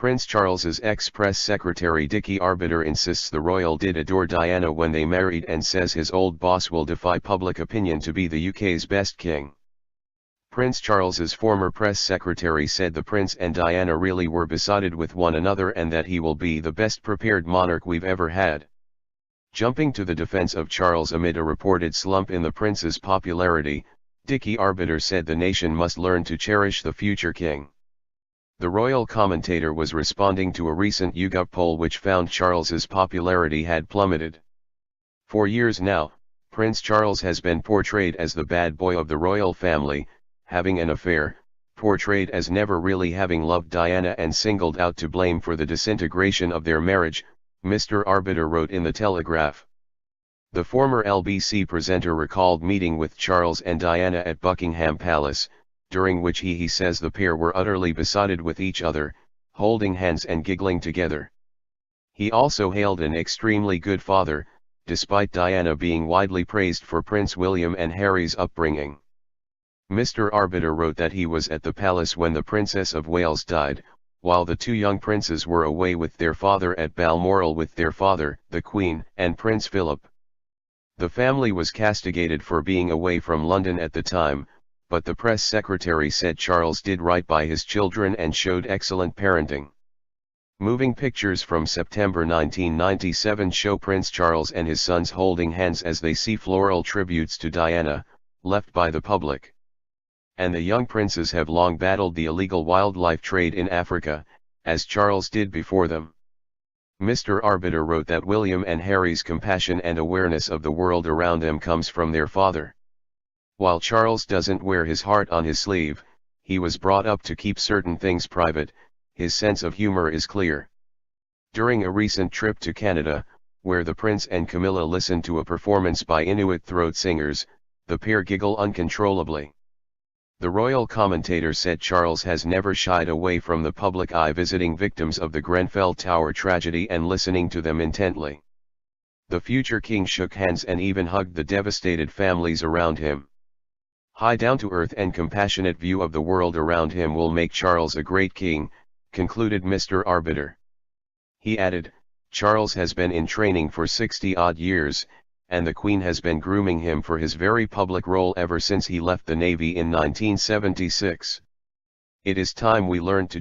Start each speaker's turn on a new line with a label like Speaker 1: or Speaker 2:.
Speaker 1: Prince Charles's ex-press secretary Dickie Arbiter insists the royal did adore Diana when they married and says his old boss will defy public opinion to be the UK's best king. Prince Charles's former press secretary said the prince and Diana really were besotted with one another and that he will be the best prepared monarch we've ever had. Jumping to the defense of Charles amid a reported slump in the prince's popularity, Dickie Arbiter said the nation must learn to cherish the future king. The royal commentator was responding to a recent YouGov poll which found Charles's popularity had plummeted. For years now, Prince Charles has been portrayed as the bad boy of the royal family, having an affair, portrayed as never really having loved Diana and singled out to blame for the disintegration of their marriage, Mr. Arbiter wrote in The Telegraph. The former LBC presenter recalled meeting with Charles and Diana at Buckingham Palace, during which he says the pair were utterly besotted with each other, holding hands and giggling together. He also hailed an extremely good father, despite Diana being widely praised for Prince William and Harry's upbringing. Mr. Arbiter wrote that he was at the palace when the Princess of Wales died, while the two young princes were away with their father at Balmoral with their father, the Queen, and Prince Philip. The family was castigated for being away from London at the time, but the press secretary said Charles did right by his children and showed excellent parenting. Moving pictures from September 1997 show Prince Charles and his sons holding hands as they see floral tributes to Diana, left by the public. And the young princes have long battled the illegal wildlife trade in Africa, as Charles did before them. Mr. Arbiter wrote that William and Harry's compassion and awareness of the world around them comes from their father. While Charles doesn't wear his heart on his sleeve, he was brought up to keep certain things private, his sense of humor is clear. During a recent trip to Canada, where the Prince and Camilla listened to a performance by Inuit throat singers, the pair giggle uncontrollably. The royal commentator said Charles has never shied away from the public eye, visiting victims of the Grenfell Tower tragedy and listening to them intently. The future king shook hands and even hugged the devastated families around him. High down-to-earth and compassionate view of the world around him will make Charles a great king, concluded Mr. Arbiter. He added, Charles has been in training for 60-odd years, and the Queen has been grooming him for his very public role ever since he left the Navy in 1976. It is time we learned to